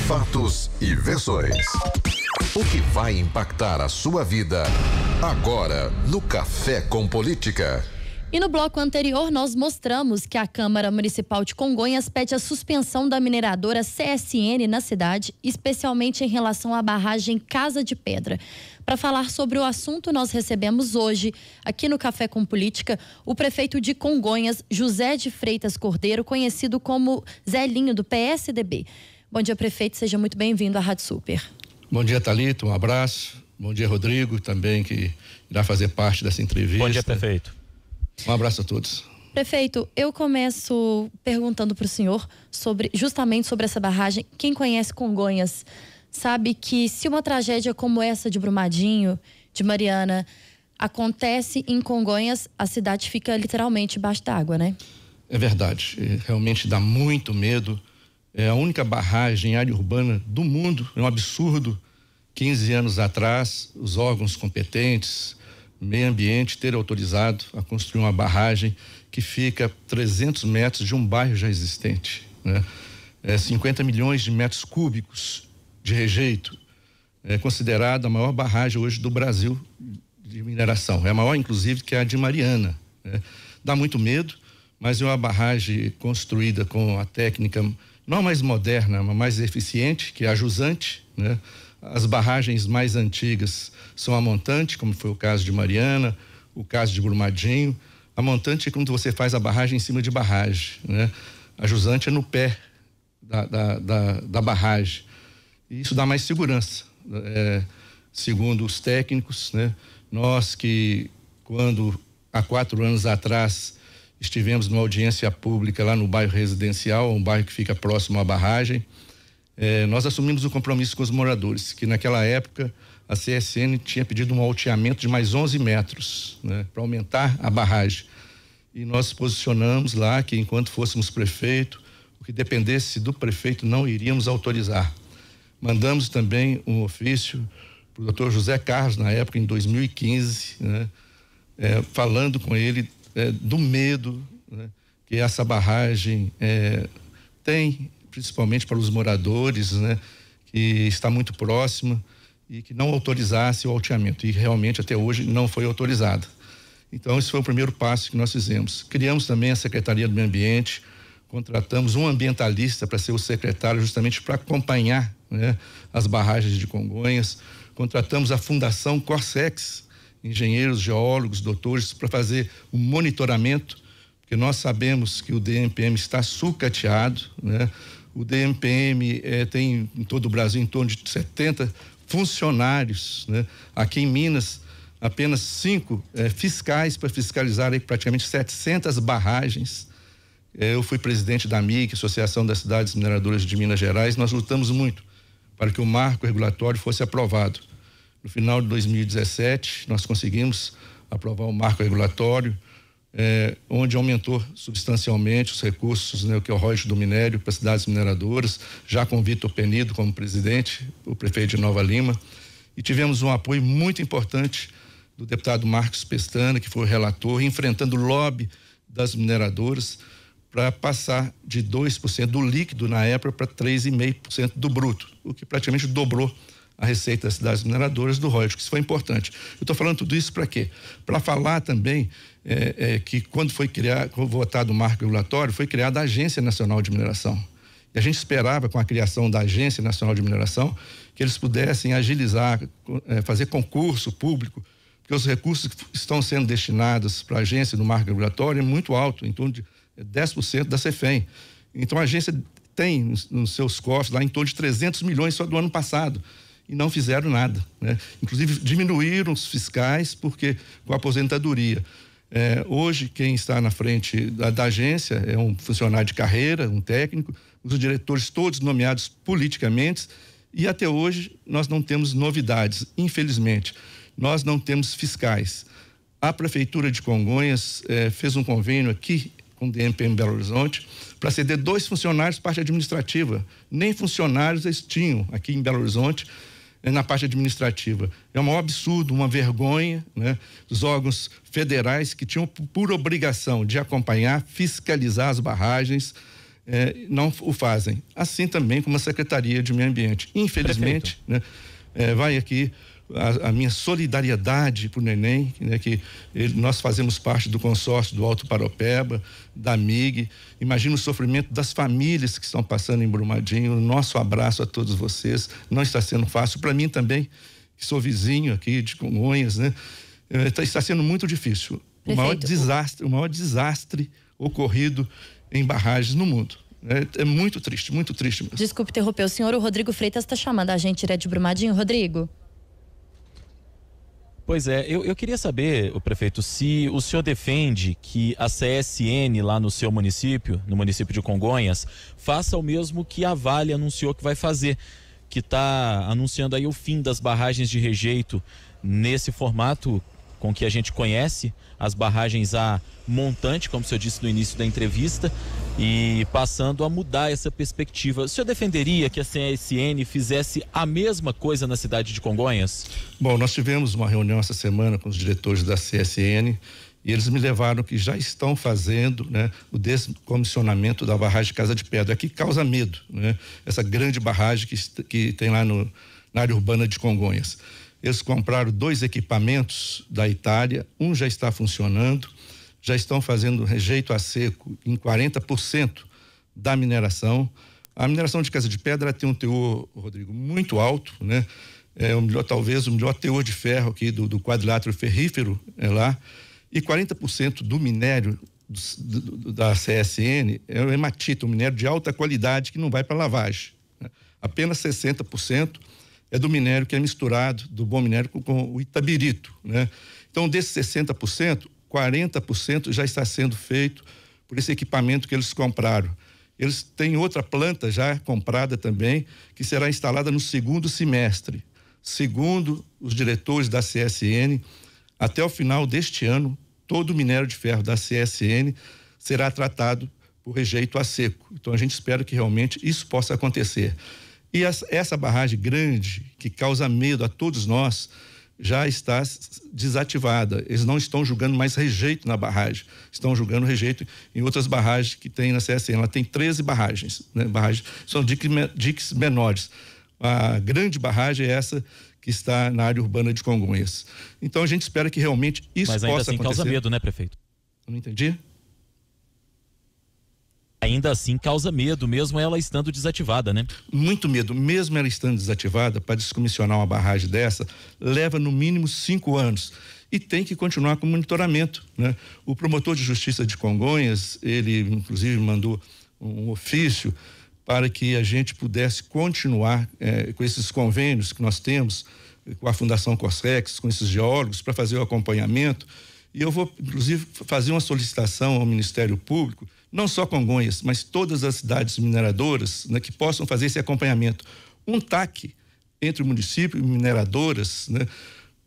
Fatos e versões. O que vai impactar a sua vida agora no Café com Política. E no bloco anterior nós mostramos que a Câmara Municipal de Congonhas pede a suspensão da mineradora CSN na cidade, especialmente em relação à barragem Casa de Pedra. Para falar sobre o assunto, nós recebemos hoje, aqui no Café com Política, o prefeito de Congonhas, José de Freitas Cordeiro, conhecido como Zelinho, do PSDB. Bom dia, prefeito, seja muito bem-vindo à Rádio Super. Bom dia, Thalita, um abraço. Bom dia, Rodrigo, também, que irá fazer parte dessa entrevista. Bom dia, prefeito. Um abraço a todos. Prefeito, eu começo perguntando para o senhor justamente sobre essa barragem. Quem conhece Congonhas sabe que se uma tragédia como essa de Brumadinho, de Mariana, acontece em Congonhas, a cidade fica literalmente debaixo d'água, né? É verdade, realmente dá muito medo. É a única barragem em área urbana do mundo, é um absurdo. 15 anos atrás, os órgãos competentes, meio ambiente, terem autorizado a construir uma barragem que fica a 300 metros de um bairro já existente, né? 50 milhões de metros cúbicos de rejeito. É considerada a maior barragem hoje do Brasil de mineração. É a maior, inclusive, que a de Mariana, né? Dá muito medo, mas é uma barragem construída com a técnica não a mais moderna, mas mais eficiente, que é a jusante, né? As barragens mais antigas são a montante, como foi o caso de Mariana, o caso de Brumadinho. A montante é quando você faz a barragem em cima de barragem, né? A jusante é no pé da barragem. E isso dá mais segurança, segundo os técnicos, né? Nós que, quando há 4 anos atrás estivemos numa audiência pública lá no bairro residencial, um bairro que fica próximo à barragem, nós assumimos o compromisso com os moradores, que naquela época a CSN tinha pedido um alteamento de mais 11 metros, né, para aumentar a barragem. E nós posicionamos lá que enquanto fôssemos prefeito, o que dependesse do prefeito não iríamos autorizar. Mandamos também um ofício para o doutor José Carlos, na época, em 2015, né, falando com ele do medo, né, que essa barragem tem, principalmente para os moradores, né, que está muito próxima e que não autorizasse o alteamento. E realmente até hoje não foi autorizada. Então esse foi o primeiro passo que nós fizemos. Criamos também a Secretaria do Meio Ambiente, contratamos um ambientalista para ser o secretário justamente para acompanhar, né, as barragens de Congonhas. Contratamos a Fundação Corsex, engenheiros, geólogos, doutores, para fazer um monitoramento, porque nós sabemos que o DMPM está sucateado, né? O DMPM tem em todo o Brasil em torno de 70 funcionários, né? Aqui em Minas, apenas 5 fiscais para fiscalizar aí praticamente 700 barragens. Eu fui presidente da AMIC, Associação das Cidades Mineradoras de Minas Gerais. Nós lutamos muito para que o marco regulatório fosse aprovado. No final de 2017, nós conseguimos aprovar o marco regulatório, onde aumentou substancialmente os recursos, né, que é o royalties do minério para cidades mineradoras, já com Vitor Penido como presidente, o prefeito de Nova Lima. E tivemos um apoio muito importante do deputado Marcos Pestana, que foi o relator, enfrentando o lobby das mineradoras para passar de 2% do líquido na época para 3,5% do bruto, o que praticamente dobrou a receita das cidades mineradoras do royalties, que isso foi importante. Eu estou falando tudo isso para quê? Para falar também que quando foi votado o marco regulatório, foi criada a Agência Nacional de Mineração. E a gente esperava, com a criação da Agência Nacional de Mineração, que eles pudessem agilizar, fazer concurso público, porque os recursos que estão sendo destinados para a agência no marco regulatório é muito alto, em torno de 10% da CEFEM. Então a agência tem nos seus cofres lá em torno de 300 milhões só do ano passado. E não fizeram nada, né? Inclusive diminuíram os fiscais porque com a aposentadoria. Hoje quem está na frente da agência é um funcionário de carreira, um técnico, os diretores todos nomeados politicamente, e até hoje nós não temos novidades, infelizmente. Nós não temos fiscais. A Prefeitura de Congonhas fez um convênio aqui com o DMPM Belo Horizonte para ceder 2 funcionários parte administrativa. Nem funcionários eles tinham aqui em Belo Horizonte na parte administrativa. É um maior absurdo, uma vergonha, né? Os órgãos federais que tinham por obrigação de acompanhar, fiscalizar as barragens, não o fazem. Assim também como a Secretaria de Meio Ambiente. Infelizmente, né, vai aqui a minha solidariedade para o Neném, né, que nós fazemos parte do consórcio do Alto Paropeba, da MIG. Imagina o sofrimento das famílias que estão passando em Brumadinho. Nosso abraço a todos vocês. Não está sendo fácil para mim também, que sou vizinho aqui de Congonhas, né? Está sendo muito difícil. O maior desastre ocorrido em barragens no mundo. É muito triste mesmo. Desculpe interromper o senhor, o Rodrigo Freitas está chamando a gente direto de Brumadinho. Rodrigo. Pois é, eu queria saber, o prefeito, se o senhor defende que a CSN lá no seu município, no município de Congonhas, faça o mesmo que a Vale anunciou que vai fazer, que está anunciando aí o fim das barragens de rejeito nesse formato com que a gente conhece, as barragens a montante, como o senhor disse no início da entrevista, e passando a mudar essa perspectiva. O senhor defenderia que a CSN fizesse a mesma coisa na cidade de Congonhas? Bom, nós tivemos uma reunião essa semana com os diretores da CSN e eles me levaram que já estão fazendo, né, o descomissionamento da barragem de Casa de Pedra, que causa medo, né? Essa grande barragem que tem lá na área urbana de Congonhas. Eles compraram 2 equipamentos da Itália, um já está funcionando, já estão fazendo rejeito a seco em 40% da mineração. A mineração de Casa de Pedra tem um teor, Rodrigo, muito alto, né? Talvez o melhor teor de ferro aqui do quadrilátero ferrífero lá. E 40% do minério da CSN é o hematita, um minério de alta qualidade que não vai para lavagem, né? Apenas 60% é do minério que é misturado, do bom minério, com o itabirito, né? Então, desses 60%, 40% já está sendo feito por esse equipamento que eles compraram. Eles têm outra planta já comprada também, que será instalada no segundo semestre. Segundo os diretores da CSN, até o final deste ano, todo o minério de ferro da CSN será tratado por rejeito a seco. Então, a gente espera que realmente isso possa acontecer. E essa barragem grande, que causa medo a todos nós, já está desativada. Eles não estão julgando mais rejeito na barragem, estão julgando rejeito em outras barragens que tem na CSN. Ela tem 13 barragens, né? São diques menores. A grande barragem é essa que está na área urbana de Congonhas. Então a gente espera que realmente isso possa acontecer. Mas ainda assim causa medo, né, prefeito? Eu não entendi. Ainda assim causa medo, mesmo ela estando desativada, né? Muito medo. Mesmo ela estando desativada, para descomissionar uma barragem dessa, leva no mínimo 5 anos. E tem que continuar com monitoramento, né? O promotor de justiça de Congonhas, ele inclusive mandou um ofício para que a gente pudesse continuar com esses convênios que nós temos com a Fundação Corsex, com esses geólogos, para fazer o acompanhamento. E eu vou, inclusive, fazer uma solicitação ao Ministério Público, não só Congonhas, mas todas as cidades mineradoras, né, que possam fazer esse acompanhamento. Um TAC entre o município e mineradoras, né,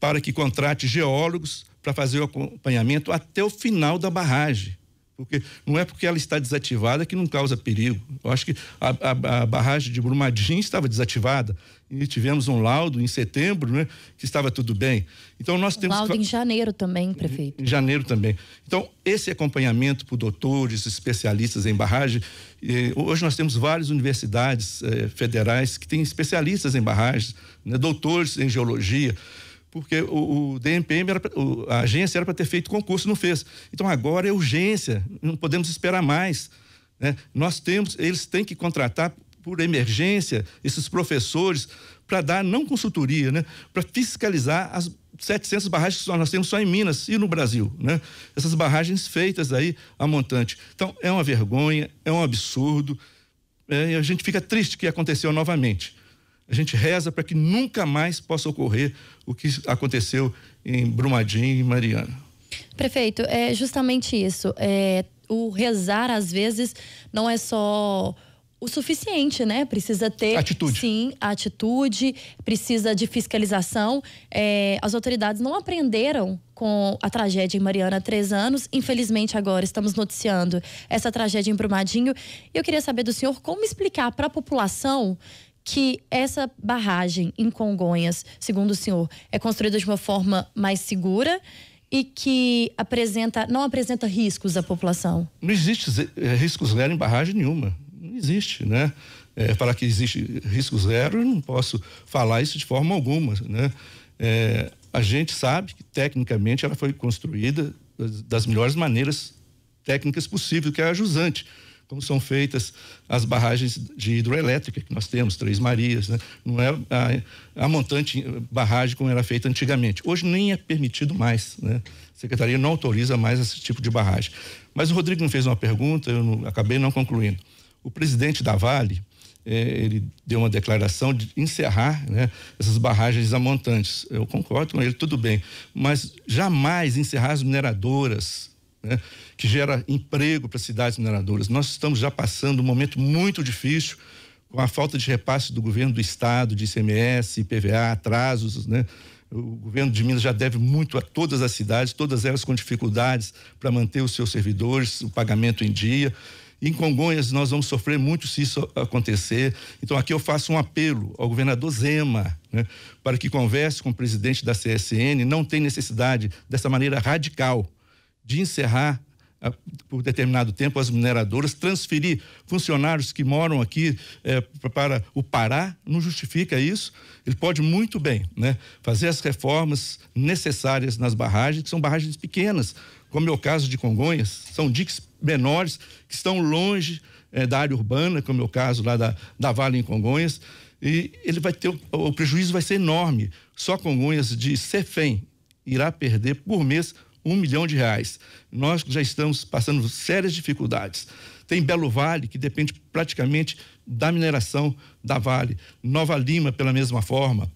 para que contrate geólogos para fazer o acompanhamento até o final da barragem. Porque não é porque ela está desativada que não causa perigo. Eu acho que a barragem de Brumadinho estava desativada e tivemos um laudo em setembro, né, que estava tudo bem. Então nós temos laudo em janeiro também, prefeito. Em janeiro também. Então esse acompanhamento por doutores, especialistas em barragem, hoje nós temos várias universidades federais que têm especialistas em barragens, né, doutores em geologia. Porque o DMPM, a agência era para ter feito concurso, não fez. Então agora é urgência, não podemos esperar mais, né? Eles têm que contratar por emergência esses professores para dar, não consultoria, né? Para fiscalizar as 700 barragens que nós temos só em Minas e no Brasil, né? Essas barragens feitas aí a montante. Então é uma vergonha, é um absurdo, e a gente fica triste que aconteceu novamente. A gente reza para que nunca mais possa ocorrer o que aconteceu em Brumadinho e Mariana. Prefeito, é justamente isso. O rezar, às vezes, não é só o suficiente, né? Precisa ter, atitude. Sim, atitude, precisa de fiscalização. As autoridades não aprenderam com a tragédia em Mariana há 3 anos. Infelizmente, agora estamos noticiando essa tragédia em Brumadinho. E eu queria saber do senhor como explicar para a população que essa barragem em Congonhas, segundo o senhor, é construída de uma forma mais segura e que não apresenta riscos à população. Não existe risco zero em barragem nenhuma. existe, né? Falar que existe risco zero, eu não posso falar isso de forma alguma, né? A gente sabe que tecnicamente ela foi construída das melhores maneiras técnicas possíveis, que é a jusante, como são feitas as barragens de hidroelétrica que nós temos, Três Marias, né? Não é a montante barragem como era feita antigamente. Hoje nem é permitido mais, né? A Secretaria não autoriza mais esse tipo de barragem. Mas o Rodrigo me fez uma pergunta, acabei não concluindo. O presidente da Vale, ele deu uma declaração de encerrar, né, essas barragens a montantes. Eu concordo com ele, tudo bem, mas jamais encerrar as mineradoras, né, que gera emprego para as cidades mineradoras. Nós estamos já passando um momento muito difícil com a falta de repasse do governo do estado, de ICMS, IPVA, atrasos, né? O governo de Minas já deve muito a todas as cidades, todas elas com dificuldades para manter os seus servidores, o pagamento em dia. Em Congonhas nós vamos sofrer muito se isso acontecer. Então aqui eu faço um apelo ao governador Zema, né, para que converse com o presidente da CSN. Não tem necessidade dessa maneira radical de encerrar por determinado tempo as mineradoras, transferir funcionários que moram aqui para o Pará, não justifica isso. Ele pode muito bem, né, fazer as reformas necessárias nas barragens, que são barragens pequenas, como é o caso de Congonhas, são diques menores que estão longe da área urbana, como é o caso lá da Vale em Congonhas, e ele vai ter, o prejuízo vai ser enorme. Só Congonhas de Cefém irá perder por mês R$1 milhão. Nós já estamos passando sérias dificuldades. Tem Belo Vale, que depende praticamente da mineração da Vale. Nova Lima, pela mesma forma.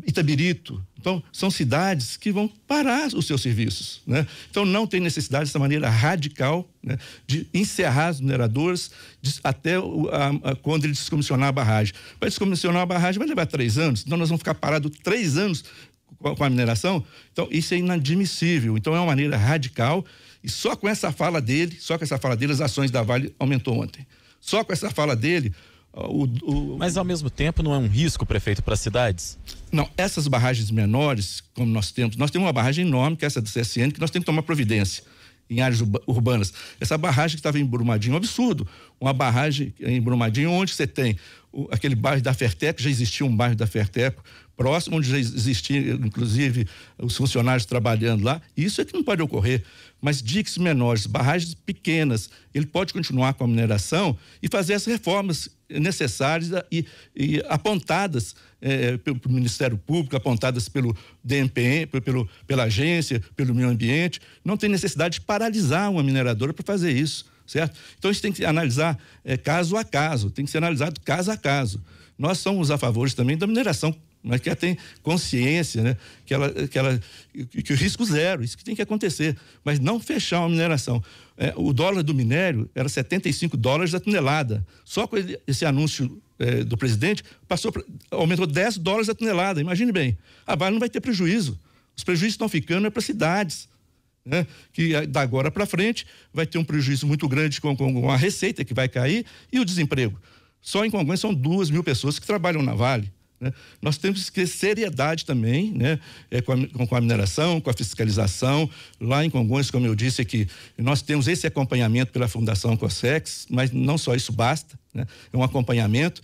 Itabirito. Então, são cidades que vão parar os seus serviços, né? Então, não tem necessidade dessa maneira radical, né, de encerrar as mineradoras até quando ele descomissionar a barragem. Para descomissionar a barragem vai levar 3 anos, então nós vamos ficar parados 3 anos com a mineração. Então, isso é inadmissível. Então, é uma maneira radical, e só com essa fala dele, as ações da Vale aumentou ontem. Só com essa fala dele, Mas ao mesmo tempo não é um risco, prefeito, para as cidades? Não, essas barragens menores, como nós temos uma barragem enorme, que é essa do CSN, que nós temos que tomar providência em áreas urbanas. Essa barragem que estava em Brumadinho, um absurdo. Uma barragem em Brumadinho, onde você tem aquele bairro da Ferteco, já existia um bairro da Ferteco próximo, onde já existia, inclusive, os funcionários trabalhando lá. Isso é que não pode ocorrer. Mas diques menores, barragens pequenas, ele pode continuar com a mineração e fazer as reformas necessárias e apontadas pelo Ministério Público, apontadas pelo DNPM, pela agência, pelo meio ambiente. Não tem necessidade de paralisar uma mineradora para fazer isso, certo? Então isso tem que analisar caso a caso, tem que ser analisado caso a caso. Nós somos a favor também da mineração, mas que ela tem consciência, né? Que o risco zero, isso que tem que acontecer, mas não fechar uma mineração. O dólar do minério era $75 a tonelada. Só com esse anúncio do presidente, aumentou $10 a tonelada. Imagine bem, a Vale não vai ter prejuízo. Os prejuízos estão ficando para cidades, né? Que da agora para frente vai ter um prejuízo muito grande com a receita que vai cair e o desemprego. Só em Congonhas são 2.000 pessoas que trabalham na Vale, né? Nós temos que ter seriedade também, né? Com a mineração, com a fiscalização. Lá em Congonhas, como eu disse aqui, nós temos esse acompanhamento pela Fundação Cossex, mas não só isso basta, né? É um acompanhamento.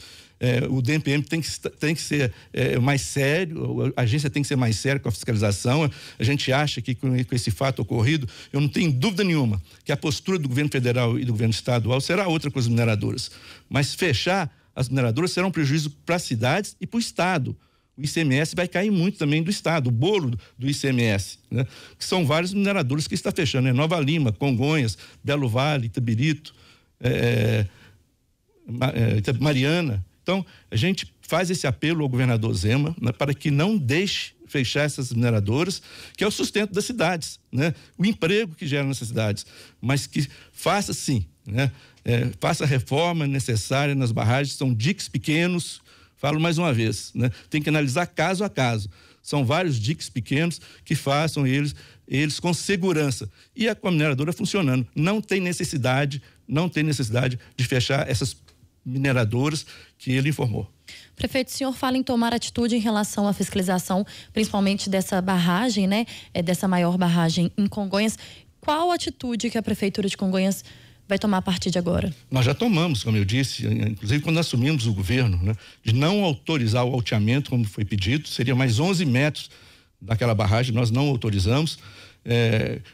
O DNPM tem que ser mais sério, a agência tem que ser mais séria com a fiscalização. A gente acha que com esse fato ocorrido, eu não tenho dúvida nenhuma que a postura do governo federal e do governo estadual será outra com as mineradoras. Mas fechar as mineradoras será um prejuízo para as cidades e para o estado. O ICMS vai cair muito também do estado, o bolo do ICMS, né? Que são vários mineradores que está fechando, né? Nova Lima, Congonhas, Belo Vale, Itabirito, Mariana. Então, a gente faz esse apelo ao governador Zema, né, para que não deixe fechar essas mineradoras, que é o sustento das cidades, né? O emprego que gera nessas cidades, mas que faça sim, né? Faça a reforma necessária nas barragens, são diques pequenos, falo mais uma vez, né? Tem que analisar caso a caso. São vários diques pequenos que façam eles com segurança. E a mineradora funcionando. Não tem necessidade de fechar essas mineradoras que ele informou. Prefeito, o senhor fala em tomar atitude em relação à fiscalização, principalmente dessa barragem, né? Dessa maior barragem em Congonhas. Qual atitude que a Prefeitura de Congonhas vai tomar a partir de agora? Nós já tomamos, como eu disse, inclusive quando assumimos o governo, né, de não autorizar o alteamento como foi pedido, seria mais 11 metros daquela barragem, nós não autorizamos.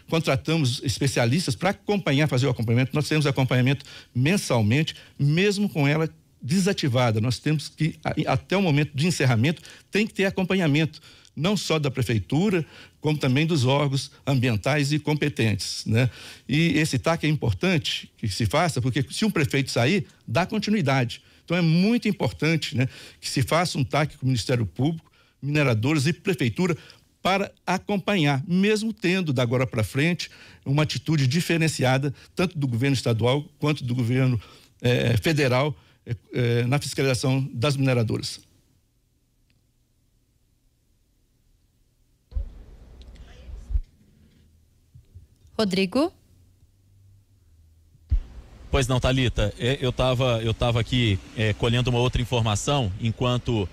Contratamos especialistas para acompanhar, fazer o acompanhamento. Nós temos acompanhamento mensalmente, mesmo com ela desativada. Nós temos que, até o momento de encerramento, tem que ter acompanhamento, não só da prefeitura, como também dos órgãos ambientais e competentes, né? E esse TAC é importante que se faça, porque se um prefeito sair, dá continuidade. Então é muito importante, né, que se faça um TAC com o Ministério Público, mineradoras e prefeitura, para acompanhar, mesmo tendo da agora para frente uma atitude diferenciada, tanto do governo estadual quanto do governo federal na fiscalização das mineradoras. Rodrigo? Pois não, Thalita, eu tava aqui colhendo uma outra informação enquanto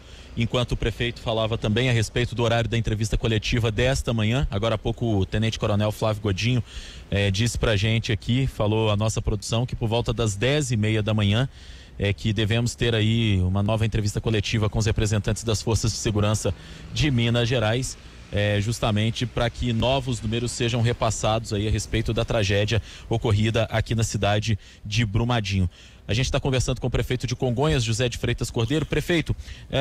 o prefeito falava também a respeito do horário da entrevista coletiva desta manhã. Agora há pouco o tenente-coronel Flávio Godinho disse pra gente aqui, falou a nossa produção, que por volta das 10h30 da manhã que devemos ter aí uma nova entrevista coletiva com os representantes das forças de segurança de Minas Gerais, justamente para que novos números sejam repassados aí a respeito da tragédia ocorrida aqui na cidade de Brumadinho. A gente está conversando com o prefeito de Congonhas, José de Freitas Cordeiro. Prefeito,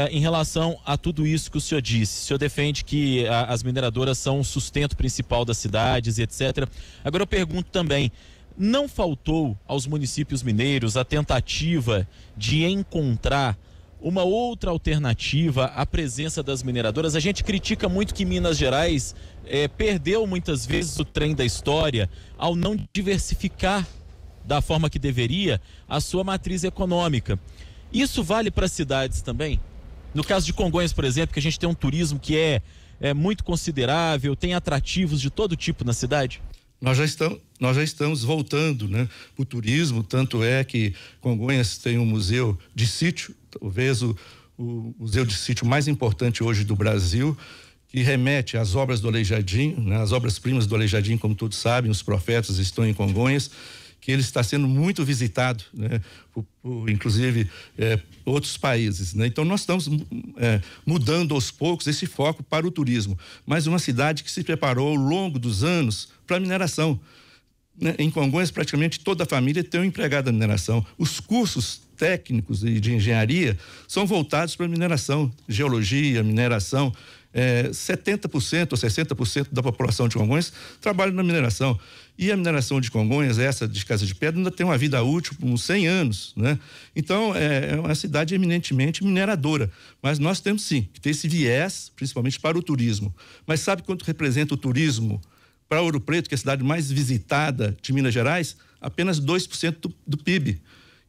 em relação a tudo isso que o senhor disse, o senhor defende que as mineradoras são o sustento principal das cidades, etc. Agora eu pergunto também, não faltou aos municípios mineiros a tentativa de encontrar uma outra alternativa à presença das mineradoras? A gente critica muito que Minas Gerais perdeu muitas vezes o trem da história ao não diversificar da forma que deveria a sua matriz econômica. Isso vale para cidades também? No caso de Congonhas, por exemplo, que a gente tem um turismo que é muito considerável, tem atrativos de todo tipo na cidade? Nós já estamos voltando, né, para o turismo, tanto é que Congonhas tem um museu de sítio, talvez o museu de sítio mais importante hoje do Brasil, que remete às obras do Aleijadinho, né, as obras-primas do Aleijadinho, como todos sabem, os profetas estão em Congonhas, que ele está sendo muito visitado, né, por inclusive outros países, né? Então nós estamos mudando aos poucos esse foco para o turismo, mas uma cidade que se preparou ao longo dos anos para a mineração, né? Em Congonhas praticamente toda a família tem um empregado da mineração. Os cursos técnicos de engenharia são voltados para a mineração, geologia, mineração. 70% ou 60% da população de Congonhas trabalha na mineração. E a mineração de Congonhas, essa de Casa de Pedra, ainda tem uma vida útil por uns 100 anos, né? Então, é uma cidade eminentemente mineradora. Mas nós temos, sim, que ter esse viés, principalmente para o turismo. Mas sabe quanto representa o turismo para Ouro Preto, que é a cidade mais visitada de Minas Gerais? Apenas 2% do PIB.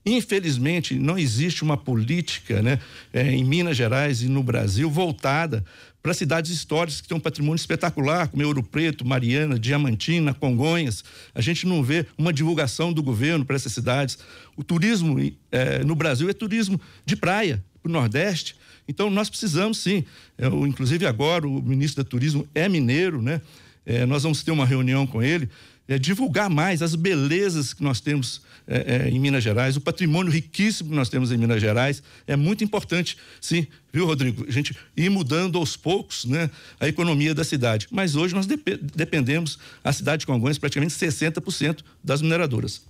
Infelizmente, não existe uma política, né, em Minas Gerais e no Brasil voltada para cidades históricas que têm um patrimônio espetacular, como Ouro Preto, Mariana, Diamantina, Congonhas. A gente não vê uma divulgação do governo para essas cidades. O turismo no Brasil é turismo de praia, para o Nordeste. Então, nós precisamos, sim. Inclusive, agora, o ministro do Turismo é mineiro, né? Nós vamos ter uma reunião com ele, divulgar mais as belezas que nós temos em Minas Gerais, o patrimônio riquíssimo que nós temos em Minas Gerais. É muito importante, sim, viu, Rodrigo? A gente ir mudando aos poucos, né, a economia da cidade. Mas hoje nós dependemos, a cidade de Congonhas, praticamente 60% das mineradoras.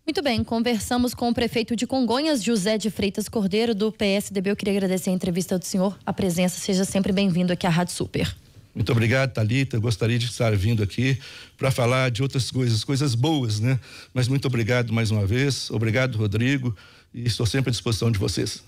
Muito bem, conversamos com o prefeito de Congonhas, José de Freitas Cordeiro, do PSDB. Eu queria agradecer a entrevista do senhor, a presença. Seja sempre bem-vindo aqui à Rádio Super. Muito obrigado, Thalita. Gostaria de estar vindo aqui para falar de outras coisas boas, né? Mas muito obrigado mais uma vez. Obrigado, Rodrigo. E estou sempre à disposição de vocês.